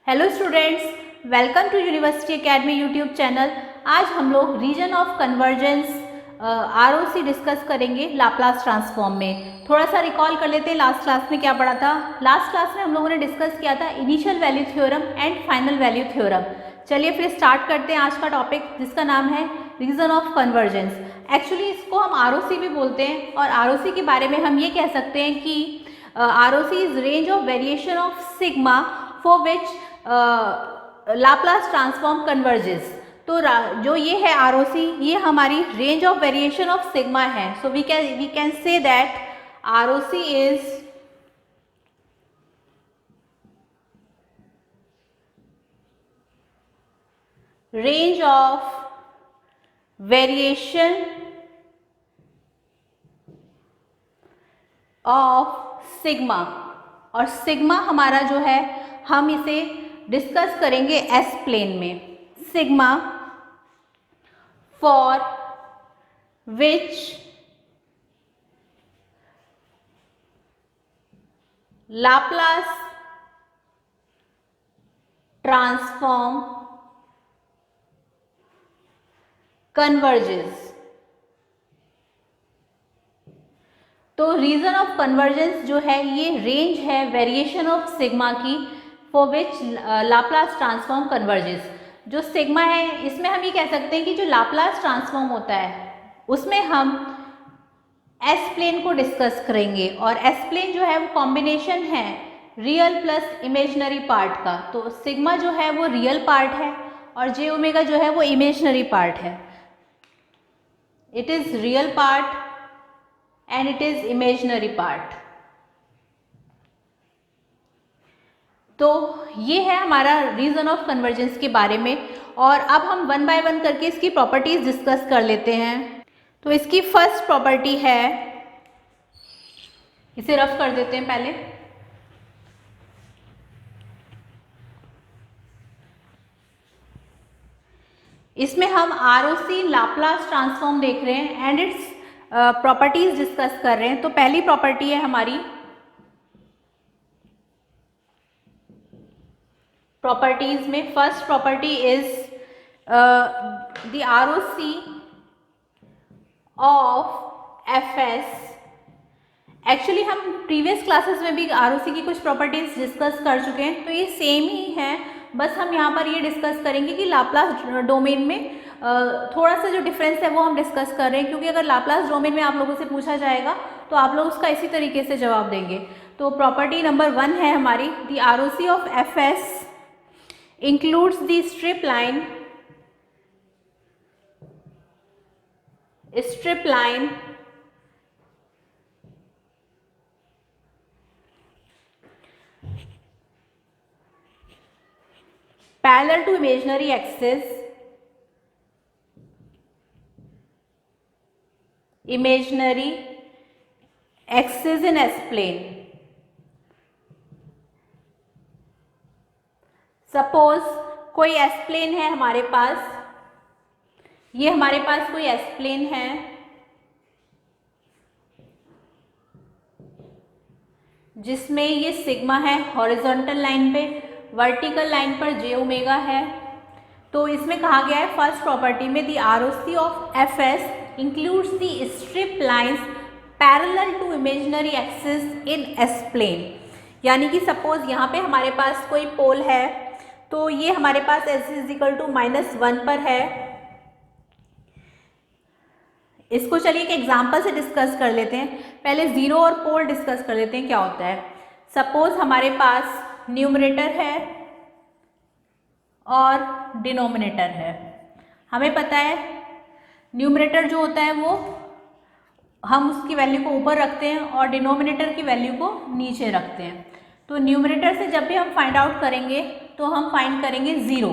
Hello students, welcome to university academy YouTube channel. आज हम लोग region of convergence ROC discuss करेंगे Laplace transform में। थोड़ा सा रिकॉल कर लेते हैं लास्ट क्लास में क्या पढ़ा था। लास्ट क्लास में हम लोगों ने डिस्कस किया था initial value theorem and final value theorem. चलिए फिर स्टार्ट करते हैं आज का टॉपिक, जिसका नाम है रीजन ऑफ कन्वर्जेंस। एक्चुअली इसको हम आरओसी भी बोलते हैं, और आरओसी के बारे में हम ये कह सकते हैं कि ROC is range of variation of sigma for which Laplace transform converges. तो जो ये है आरओसी, ये हमारी range of variation of sigma है। So we can say that ROC is range of variation of sigma. और सिग्मा हमारा जो है, हम इसे डिस्कस करेंगे एस प्लेन में। Sigma for which Laplace transform converges. तो रीजन ऑफ कन्वर्जेंस जो है, ये रेंज है वेरिएशन ऑफ सिग्मा की for which Laplace transform converges. जो सिग्मा है, इसमें हम ये कह सकते हैं कि जो लाप्लास ट्रांसफॉर्म होता है उसमें हम एस प्लेन को डिस्कस करेंगे। और एस प्लेन जो है वो कॉम्बिनेशन है रियल प्लस इमेजनरी पार्ट का। तो सिग्मा जो है वो रियल पार्ट है और जे ओमेगा जो है वो इमेजनरी पार्ट है। It is real part and it is imaginary part। तो ये है हमारा रीजन ऑफ कन्वर्जेंस के बारे में। और अब हम वन बाय वन करके इसकी प्रॉपर्टीज डिस्कस कर लेते हैं। तो इसकी फर्स्ट प्रॉपर्टी है, इसे रफ कर देते हैं पहले। इसमें हम आरओसी लाप्लास ट्रांसफॉर्म देख रहे हैं एंड इट्स प्रॉपर्टीज डिस्कस कर रहे हैं। तो पहली प्रॉपर्टी है हमारी, प्रॉपर्टीज में first property is the ROC of F S. Actually हम प्रीवियस क्लासेस में भी आरओसी की कुछ प्रॉपर्टीज डिस्कस कर चुके हैं, तो ये सेम ही है। बस हम यहाँ पर ये डिस्कस करेंगे कि लाप्लास डोमेन में थोड़ा सा जो डिफरेंस है वो हम डिस्कस कर रहे हैं, क्योंकि अगर लाप्लास डोमेन में आप लोगों से पूछा जाएगा तो आप लोग उसका इसी तरीके से जवाब देंगे। तो प्रॉपर्टी नंबर 1 है हमारी, the ROC of F S includes the strip line parallel to imaginary axis in S plane। Suppose कोई एस प्लेन है हमारे पास, ये हमारे पास कोई एस प्लेन है, जिसमें ये सिग्मा है हॉरिजॉन्टल लाइन पे, वर्टिकल लाइन पर जे ओमेगा है। तो इसमें कहा गया है फर्स्ट प्रॉपर्टी में, the ROC of F S includes the strip lines parallel to imaginary axis in S plane. यानी कि सपोज यहाँ पे हमारे पास कोई पोल है, तो ये हमारे पास एस इज इक्वल टू -1 पर है। इसको चलिए एक एग्जाम्पल से डिस्कस कर लेते हैं। पहले जीरो और पोल डिस्कस कर लेते हैं क्या होता है। सपोज हमारे पास न्यूमरेटर है और डिनोमिनेटर है। हमें पता है न्यूमरेटर जो होता है वो हम उसकी वैल्यू को ऊपर रखते हैं और डिनोमिनेटर की वैल्यू को नीचे रखते हैं। तो न्यूमरेटर से जब भी हम फाइंड आउट करेंगे तो हम फाइंड करेंगे 0,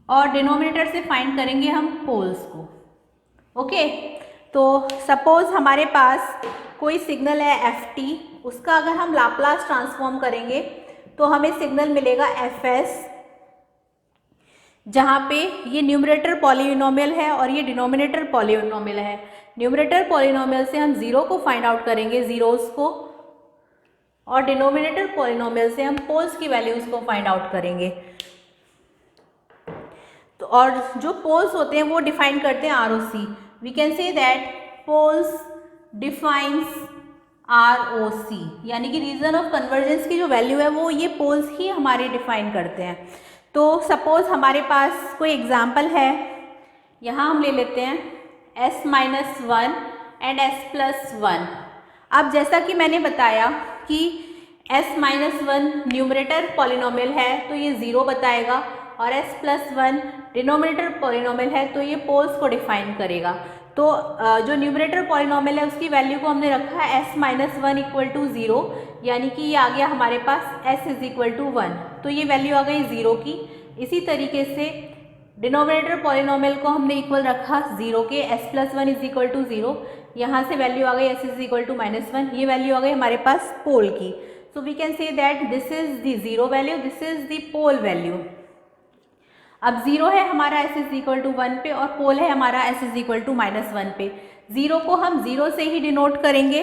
और डिनोमिनेटर से फाइंड करेंगे हम पोल्स को। ओके, तो सपोज हमारे पास कोई सिग्नल है एफ टी, उसका अगर हम लाप्लास ट्रांसफॉर्म करेंगे तो हमें सिग्नल मिलेगा एफ एस, जहाँ पे ये न्यूमरेटर पॉलिनोमियल है और ये डिनोमिनेटर पॉलिनोमियल है। न्यूमरेटर पॉलिनोमियल से हम 0 को फाइंड आउट करेंगे, जीरोस को, और डिनोमिनेटर पॉलिनोमियल से हम पोल्स की वैल्यूज़ को फाइंड आउट करेंगे। तो और जो पोल्स होते हैं वो डिफाइन करते हैं ROC। We can say that poles defines ROC, यानी कि रीजन ऑफ कन्वर्जेंस की जो वैल्यू है वो ये पोल्स ही हमारे डिफाइन करते हैं। तो सपोज हमारे पास कोई एग्जाम्पल है, यहाँ हम ले लेते हैं S-1 एंड S+1। अब जैसा कि मैंने बताया कि S-1 न्यूमरेटर पॉलिनोमियल है तो ये 0 बताएगा, और S+1 डिनोमिनेटर पॉलिनोमियल है तो ये पोल्स को डिफाइन करेगा। तो जो न्यूमरेटर पॉलिनोमियल है उसकी वैल्यू को हमने रखा है S-1 इक्वल टू 0, यानी कि ये आ गया हमारे पास S इज इक्वल टू 1, तो ये वैल्यू आ गई 0 की। इसी तरीके से डिनोमिनेटर पॉलिनोमियल को हमने इक्वल रखा 0 के, S+1 इज इक्वल टू 0, यहाँ से वैल्यू आ गई S इज इक्वल टू -1, ये वैल्यू आ गई हमारे पास पोल की। So we can say that this is the 0 value, this is the pole value. अब 0 है हमारा S इज इक्वल टू 1 पे, और पोल है हमारा S इज इक्वल टू -1 पे। 0 को हम 0 से ही डिनोट करेंगे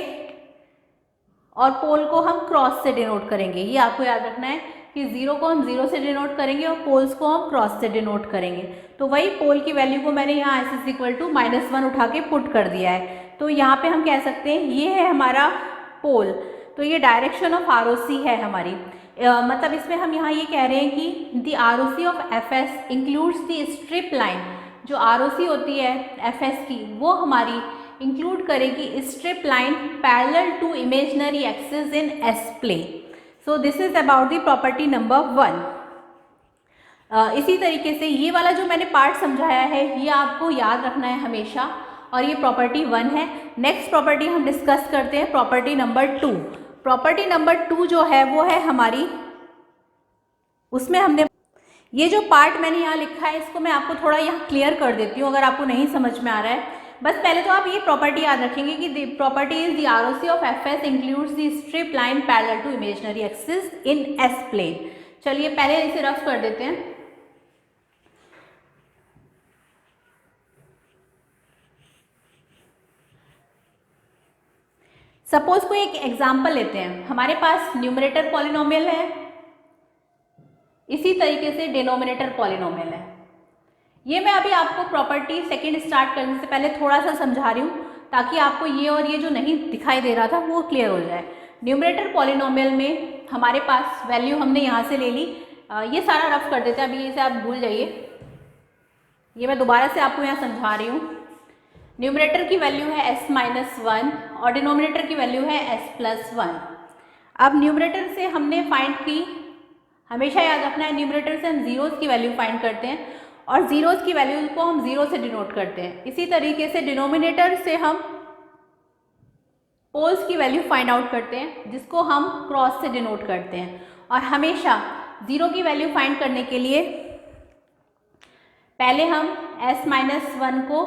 और पोल को हम क्रॉस से डिनोट करेंगे। ये आपको याद रखना है कि 0 को हम 0 से डिनोट करेंगे और पोल्स को हम क्रॉस से डिनोट करेंगे। तो वही पोल की वैल्यू को मैंने यहाँ S इज इक्वल टू -1 उठा के पुट कर दिया है। तो यहाँ पे हम कह सकते हैं ये है हमारा पोल। तो ये डायरेक्शन ऑफ ROC है हमारी। मतलब इसमें हम यहाँ ये कह रहे हैं कि the ROC of FS includes the strip line. जो ROC होती है FS की वो हमारी इंक्लूड करेगी strip line parallel to imaginary axis in S plane. So this is about the property number 1। इसी तरीके से ये वाला जो मैंने पार्ट समझाया है ये आपको याद रखना है हमेशा, और ये प्रॉपर्टी 1 है। नेक्स्ट प्रॉपर्टी हम डिस्कस करते हैं, प्रॉपर्टी नंबर 2। प्रॉपर्टी नंबर 2 जो है वो है हमारी, उसमें हमने ये जो पार्ट मैंने यहाँ लिखा है इसको मैं आपको थोड़ा यहाँ क्लियर कर देती हूँ अगर आपको नहीं समझ में आ रहा है। बस पहले तो आप ये प्रॉपर्टी याद रखेंगे कि the property is the ROC of FS includes the strip line parallel to imaginary axis in S plane. चलिए पहले इसे रफ कर देते हैं। सपोज कोई एक एग्जाम्पल लेते हैं, हमारे पास न्यूमरेटर पॉलिनोमियल है, इसी तरीके से डिनोमिनेटर पॉलिनोमियल है। ये मैं अभी आपको प्रॉपर्टी सेकंड स्टार्ट करने से पहले थोड़ा सा समझा रही हूँ ताकि आपको ये और ये जो नहीं दिखाई दे रहा था वो क्लियर हो जाए। न्यूमरेटर पॉलिनोमियल में हमारे पास वैल्यू हमने यहाँ से ले ली। ये सारा रफ कर देते हैं, अभी इसे आप भूल जाइए। ये मैं दोबारा से आपको यहाँ समझा रही हूँ। न्यूमरेटर की वैल्यू है S-1 और डिनोमिनेटर की वैल्यू है S+1। अब न्यूमरेटर से हमने फाइंड की, हमेशा याद रखना है न्यूमरेटर से हम जीरोस की वैल्यू फाइंड करते हैं और जीरोस की वैल्यू को हम 0 से डिनोट करते हैं। इसी तरीके से डिनोमिनेटर से हम पोल्स की वैल्यू फाइंड आउट करते हैं जिसको हम क्रॉस से डिनोट करते हैं। और हमेशा 0 की वैल्यू फाइंड करने के लिए पहले हम S-1 को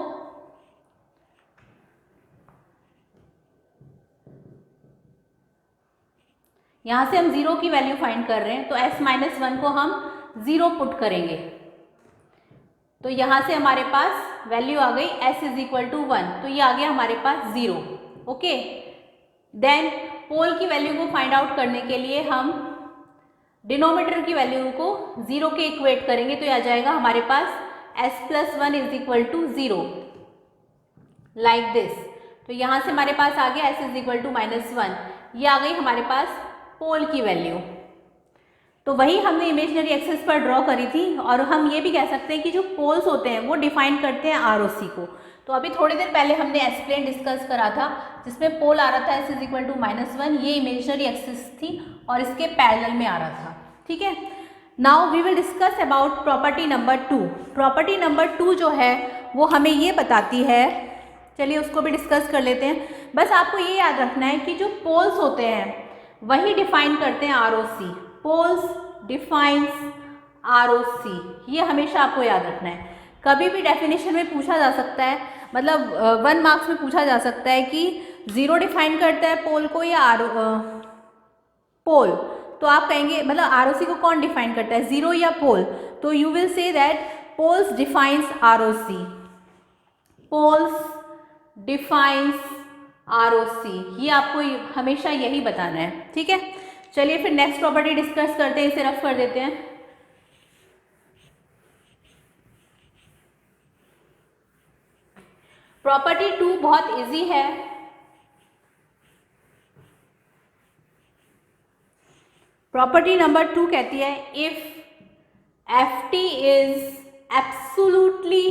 यहाँ से हम 0 की वैल्यू फाइंड कर रहे हैं तो S-1 को हम 0 पुट करेंगे तो यहाँ से हमारे पास वैल्यू आ गई S इज इक्वल टू 1, तो ये आ गया हमारे पास 0। ओके, देन पोल की वैल्यू को फाइंड आउट करने के लिए हम डिनोमिनेटर की वैल्यू को 0 के इक्वेट करेंगे तो ये आ जाएगा हमारे पास S+1 is equal to 0 like this. तो यहाँ से हमारे पास आ गया S इज इक्वल टू -1, ये आ गई हमारे पास पोल की वैल्यू। तो वही हमने इमेजिनरी एक्सिस पर ड्रॉ करी थी और हम ये भी कह सकते हैं कि जो पोल्स होते हैं वो डिफाइन करते हैं ROC को। तो अभी थोड़ी देर पहले हमने S प्लेन डिस्कस करा था जिसमें पोल आ रहा था S इज इक्वल टू -1, ये इमेजिनरी एक्सिस थी और इसके पैरेलल में आ रहा था। ठीक है, now we will discuss about property number 2। प्रॉपर्टी नंबर 2 जो है वो हमें ये बताती है, चलिए उसको भी डिस्कस कर लेते हैं। बस आपको ये याद रखना है कि जो पोल्स होते हैं वही डिफाइन करते हैं ROC। पोल्स डिफाइंस ROC, ये हमेशा आपको याद रखना है। कभी भी डेफिनेशन में पूछा जा सकता है, मतलब 1 मार्क्स में पूछा जा सकता है कि 0 डिफाइन करता है पोल को या पोल, तो आप कहेंगे मतलब ROC को कौन डिफाइन करता है, 0 या पोल? तो you will say that poles defines ROC, poles defines ROC, ये आपको हमेशा यही बताना है। ठीक है, चलिए फिर नेक्स्ट प्रॉपर्टी डिस्कस करते हैं, इसे रफ कर देते हैं। प्रॉपर्टी 2 बहुत इजी है। प्रॉपर्टी नंबर 2 कहती है if F T is absolutely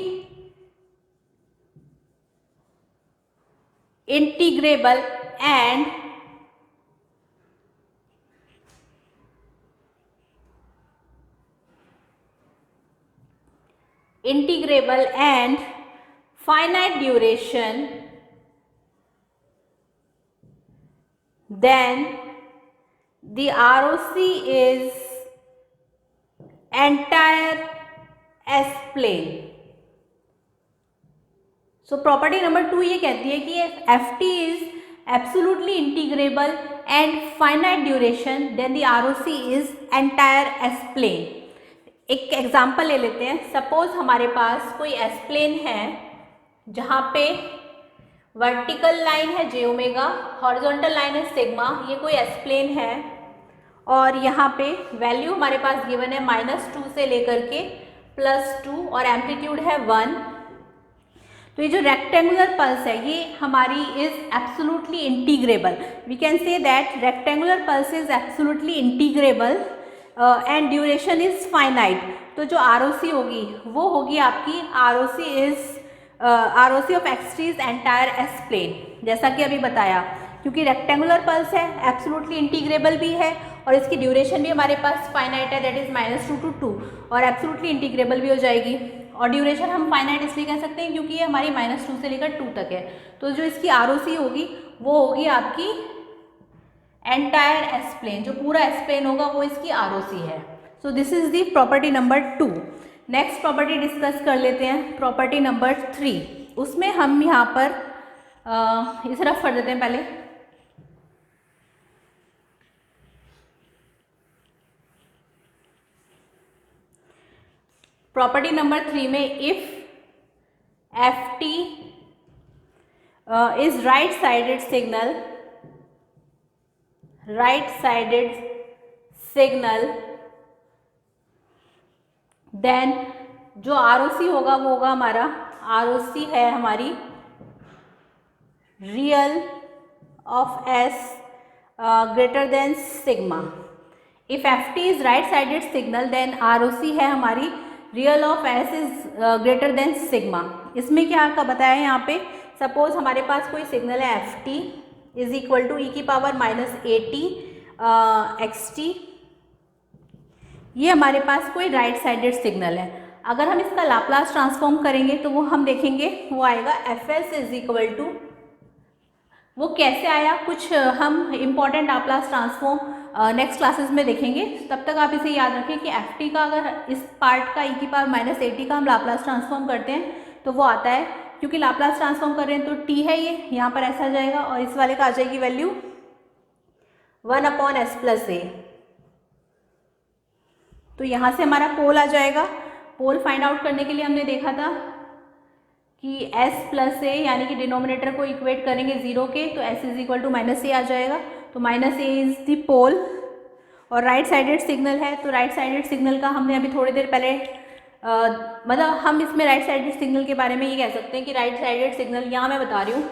integrable and finite duration, then the ROC is entire S-plane. So property number 2 ये कहती है कि FT is absolutely integrable and finite duration, then the ROC is entire S-plane. एक example ले लेते हैं। Suppose हमारे पास कोई S-plane है जहाँ पे वर्टिकल लाइन है जे ओमेगा, हॉरिजॉन्टल लाइन है सिग्मा, ये कोई S-plane है और यहाँ पे वैल्यू हमारे पास गिवन है -2 से लेकर के +2 और एम्पलीट्यूड है 1। तो ये जो रेक्टेंगुलर पल्स है ये हमारी is absolutely integrable. We can say that rectangular pulse is absolutely integrable and duration is finite. तो जो ROC होगी वो होगी आपकी ROC of x t is entire S-plane, जैसा कि अभी बताया, क्योंकि रेक्टेंगुलर पल्स है, एब्सोल्युटली इंटीग्रेबल भी है और इसकी ड्यूरेशन भी हमारे पास फाइनाइट है, दैट इज -2 to 2 और एब्सोल्युटली इंटीग्रेबल भी हो जाएगी। और ड्यूरेशन हम फाइनाइट इसलिए कह सकते हैं क्योंकि ये हमारी -2 से लेकर 2 तक है। तो जो इसकी ROC होगी वो होगी आपकी एंटायर S-plane, जो पूरा S-plane होगा वो इसकी ROC है। सो this is the property number 2। Next property discuss कर लेते हैं, प्रॉपर्टी नंबर 3। उसमें हम यहाँ पर इस तरफ कर देते हैं पहले। प्रॉपर्टी नंबर 3 में if F T is right sided signal then जो ROC होगा वो होगा हमारा ROC है हमारी real of S greater than sigma. If F T is right sided signal then ROC है हमारी real of S is greater than sigma. इसमें क्या का बताया है यहाँ पे, सपोज हमारे पास कोई सिग्नल है F T is equal to e⁻⁻at xt। ये हमारे पास कोई राइट साइडेड सिग्नल है। अगर हम इसका लाप्लास ट्रांसफॉर्म करेंगे तो वो हम देखेंगे वो आएगा Fs इज इक्वल टू, वो कैसे आया कुछ हम important Laplace transform next classes में देखेंगे। तब तक आप इसे याद रखें कि Ft का अगर इस पार्ट का e⁻⁻at का हम लाप्लास ट्रांसफॉर्म करते हैं तो वो आता है, क्योंकि लाप्लास ट्रांसफॉर्म कर रहे हैं तो t है ये यहाँ पर ऐसा आ जाएगा और इस वाले का आ जाएगी वैल्यू 1/s+a। तो यहाँ से हमारा पोल आ जाएगा। पोल फाइंड आउट करने के लिए हमने देखा था कि s+a यानी कि डिनोमिनेटर को इक्वेट करेंगे 0 के, तो s is equal to -a आ जाएगा। तो -a इज द पोल और राइट साइडेड सिग्नल है। तो राइट साइडेड सिग्नल का हमने अभी थोड़ी देर पहले मतलब हम इसमें राइट साइडेड सिग्नल के बारे में ये कह सकते हैं कि राइट साइडेड सिग्नल, यहाँ मैं बता रही हूँ,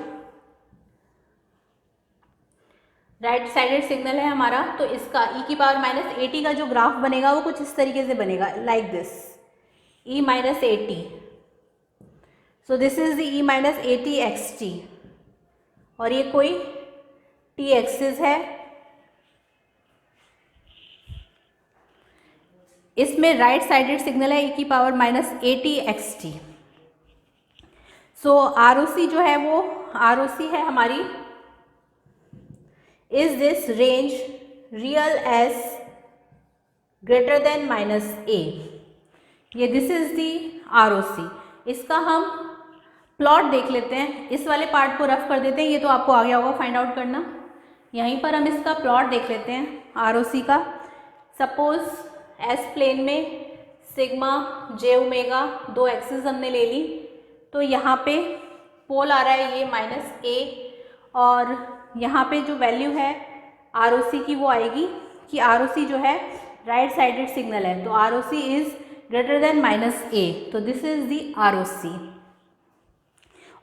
राइट साइडेड सिग्नल है हमारा, तो इसका e⁻⁻at का जो ग्राफ बनेगा वो कुछ इस तरीके से बनेगा, like this e-at। So this is the e-at xt और ये कोई t एक्सिस है। इसमें राइट साइडेड सिग्नल है e⁻⁻at xt। सो ROC जो है वो ROC है हमारी is this range real S greater than -a। ये दिस इज दी ROC। इसका हम प्लॉट देख लेते हैं, इस वाले पार्ट को रफ कर देते हैं, ये तो आपको आ गया होगा फाइंड आउट करना। यहीं पर हम इसका प्लॉट देख लेते हैं ROC का। सपोज S-plane में सिग्मा j ओमेगा 2 एक्सिस हमने ले ली, तो यहाँ पे पोल आ रहा है ये -a और यहाँ पे जो वैल्यू है ROC की वो आएगी कि ROC जो है राइट साइडेड सिग्नल है, तो ROC is greater than -a, तो दिस इज दी ROC।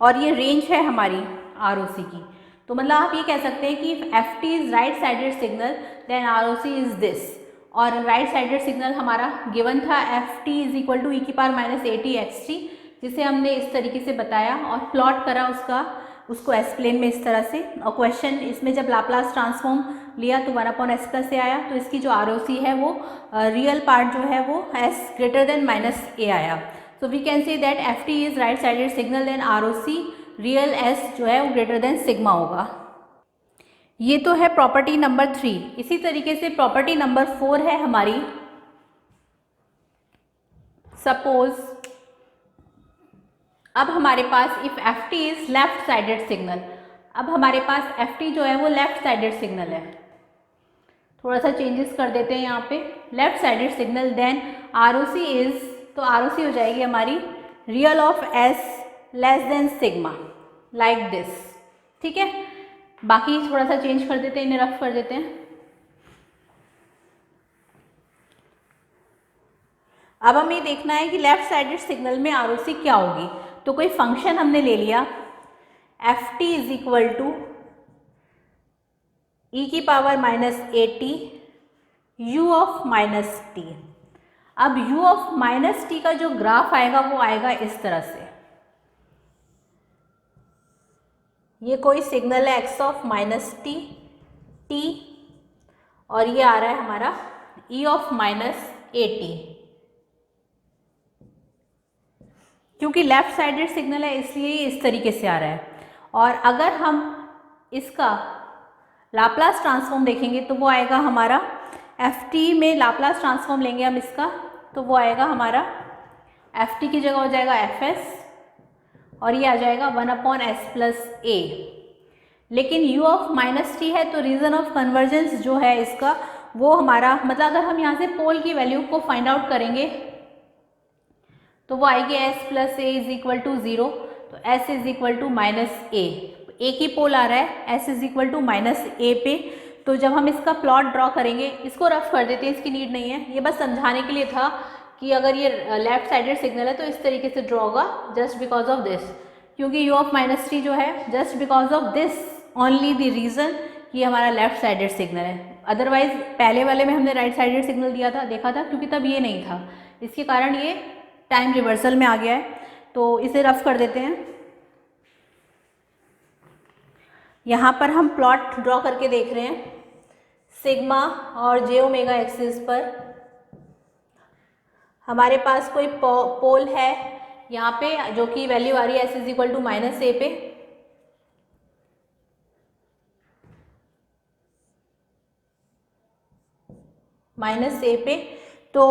और ये रेंज है हमारी ROC की। तो मतलब आप ये कह सकते हैं कि FT is right sided signal then ROC is this. और राइट साइडेड सिग्नल हमारा गिवन था FT is equal to e⁻⁻⁸ जिसे हमने इस तरीके से बताया और प्लॉट करा उसको एक्सप्लेन में इस तरह से। और क्वेश्चन इसमें जब लाप्लास ट्रांसफॉर्म लिया तो 1/s+ आया, तो इसकी जो ROC है वो रियल पार्ट जो है वो s ग्रेटर देन -a आया। So we can say that FT is right sided signal then ROC real s जो है वो ग्रेटर देन सिग्मा होगा। ये तो है प्रॉपर्टी नंबर 3। इसी तरीके से प्रॉपर्टी नंबर 4 है हमारी, सपोज अब हमारे पास if FT is left sided signal, अब हमारे पास FT जो है वो लेफ्ट साइडेड सिग्नल है। थोड़ा सा चेंजेस कर देते हैं यहाँ पे, left sided signal then ROC is, तो ROC हो जाएगी हमारी real of s less than sigma, like this. ठीक है, बाकी थोड़ा सा चेंज कर देते हैं, इन्हें रफ कर देते हैं। अब हमें देखना है कि लेफ्ट साइडेड सिग्नल में ROC क्या होगी। तो कोई फंक्शन हमने ले लिया FT is equal to e⁻⁻⁸ u of -t। अब u ऑफ -t का जो ग्राफ आएगा वो आएगा इस तरह से। ये कोई सिग्नल है x ऑफ -t t, और ये आ रहा है हमारा e ऑफ -at। क्योंकि लेफ्ट साइडेड सिग्नल है इसलिए इस तरीके से आ रहा है। और अगर हम इसका लाप्लास ट्रांसफॉर्म देखेंगे तो वो आएगा हमारा FT में लाप्लास ट्रांसफॉर्म लेंगे हम इसका, तो वो आएगा हमारा FT की जगह हो जाएगा FS और ये आ जाएगा 1/s+a। लेकिन u ऑफ -t है तो रीजन ऑफ कन्वर्जेंस जो है इसका वो हमारा, मतलब अगर हम यहाँ से पोल की वैल्यू को फाइंड आउट करेंगे तो वो आएगी s+a इज इक्वल टू 0, तो s is equal to -a। एक ही पोल आ रहा है, s is equal to -a पे। तो जब हम इसका प्लॉट ड्रॉ करेंगे, इसको रफ कर देते हैं, इसकी नीड नहीं है, ये बस समझाने के लिए था कि अगर ये लेफ्ट साइडेड सिग्नल है तो इस तरीके से ड्रॉ होगा, जस्ट बिकॉज ऑफ दिस। क्योंकि u ऑफ -t जो है just because of this only the reason कि हमारा लेफ्ट साइडेड सिग्नल है। अदरवाइज पहले वाले में हमने राइट साइडेड सिग्नल दिया था, देखा था, क्योंकि तब ये नहीं था, इसके कारण ये टाइम रिवर्सल में आ गया है। तो इसे रफ कर देते हैं। यहाँ पर हम प्लॉट ड्रॉ करके देख रहे हैं सिग्मा और j ओमेगा एक्सिस पर। हमारे पास कोई पोल है यहाँ पे जो कि वैल्यू आ रही है s is equal to -a पे, -a पे। तो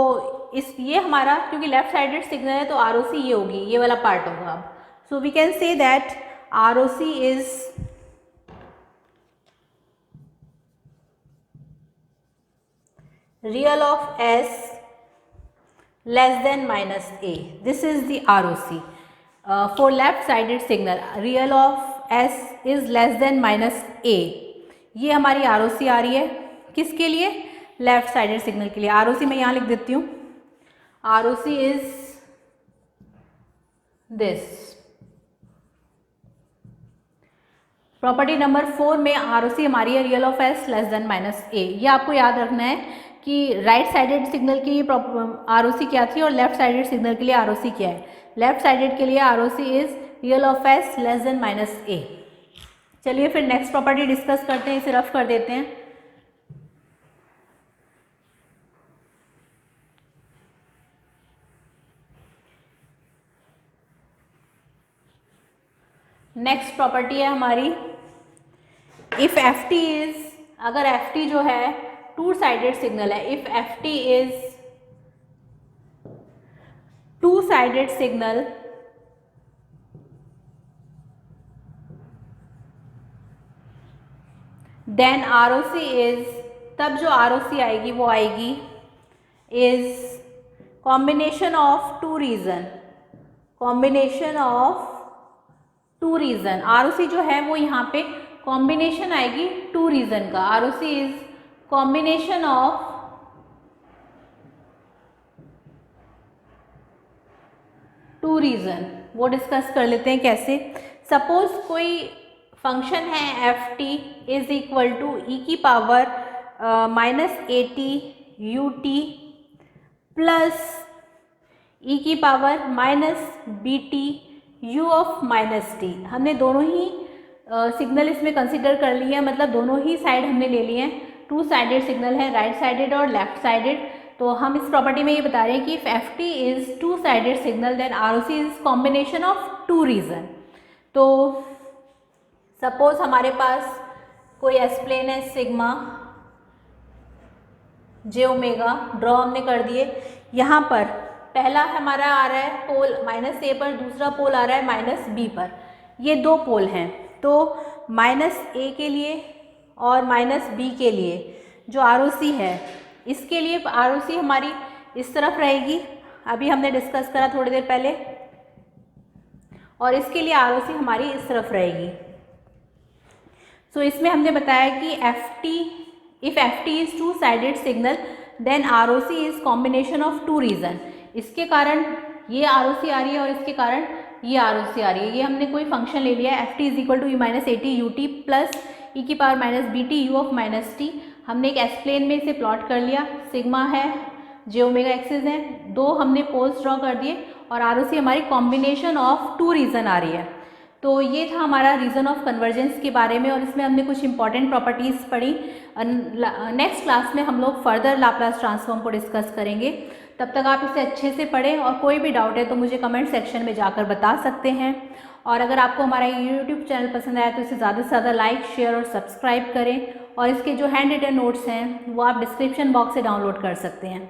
ये हमारा क्योंकि लेफ्ट साइडेड सिग्नल है तो ROC ये होगी, ये वाला पार्ट होगा। अब so we can say that ROC is real of s less than -a। This is the ROC for left sided signal, real of s is less than -a। ये हमारी ROC आ रही है किसके लिए, लेफ्ट साइडेड सिग्नल के लिए। ROC मैं यहाँ लिख देती हूँ, ROC is this. Property number 4 में ROC हमारी है real of s less than -a। ये आपको याद रखना है कि राइट साइडेड सिग्नल की ये ROC क्या थी और लेफ्ट साइडेड सिग्नल के लिए ROC क्या है। लेफ्ट साइडेड के लिए ROC is real of s less than -a। चलिए फिर नेक्स्ट प्रॉपर्टी डिस्कस करते हैं, इसे रफ कर देते हैं। नेक्स्ट प्रॉपर्टी है हमारी इफ FT इज, अगर FT जो है टू साइडेड सिग्नल है, if FT is two sided signal then ROC is, तब जो ROC आएगी वो आएगी is combination of two region, combination of two region. ROC जो है वो यहाँ पे कॉम्बिनेशन आएगी टू रीजन का। ROC is combination of two region, वो डिस्कस कर लेते हैं कैसे। सपोज कोई फंक्शन है F T is equal to ई की power -80 U T plus E की power -BT u of -t। हमने दोनों ही सिग्नल इसमें कंसिडर कर लिए हैं, मतलब दोनों ही साइड हमने ले लिए हैं। टू साइडेड सिग्नल है, राइट साइडेड और लेफ्ट साइडेड। तो हम इस प्रॉपर्टी में ये बता रहे हैं कि if F T is two sided signal then R O C is combination of two region. तो सपोज हमारे पास कोई एस प्लेन है, सिग्मा जे ओमेगा ड्रॉ हमने कर दिए। यहाँ पर पहला हमारा आ रहा है पोल -a पर, दूसरा पोल आ रहा है -b पर। ये दो पोल हैं, तो -a के लिए और -b के लिए जो ROC है, इसके लिए ROC हमारी इस तरफ रहेगी, अभी हमने डिस्कस करा थोड़ी देर पहले, और इसके लिए ROC हमारी इस तरफ रहेगी। सो इसमें हमने बताया कि if F T is two sided signal then ROC is combination of two region. इसके कारण ये ROC आ रही है और इसके कारण ये ROC आ रही है। ये हमने कोई फंक्शन ले लिया है, F T is equal to -80 U T plus E की power -BT u of -t। हमने एक एस प्लेन में इसे प्लॉट कर लिया, सिग्मा है, जे ओमेगा एक्सिस है, दो हमने पोल्स ड्रॉ कर दिए और ROC हमारी कॉम्बिनेशन ऑफ टू रीजन आ रही है। तो ये था हमारा रीजन ऑफ कन्वर्जेंस के बारे में, और इसमें हमने कुछ इंपॉर्टेंट प्रॉपर्टीज़ पढ़ी। नेक्स्ट क्लास में हम लोग फर्दर लाप्लास ट्रांसफॉर्म को डिस्कस करेंगे। तब तक आप इसे अच्छे से पढ़ें, और कोई भी डाउट है तो मुझे कमेंट सेक्शन में जाकर बता सकते हैं। और अगर आपको हमारा यूट्यूब चैनल पसंद आया तो इसे ज़्यादा से ज़्यादा लाइक, शेयर और सब्सक्राइब करें, और इसके जो हैंड रिटन नोट्स हैं वो आप डिस्क्रिप्शन बॉक्स से डाउनलोड कर सकते हैं।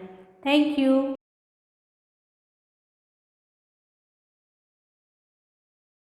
Thank you.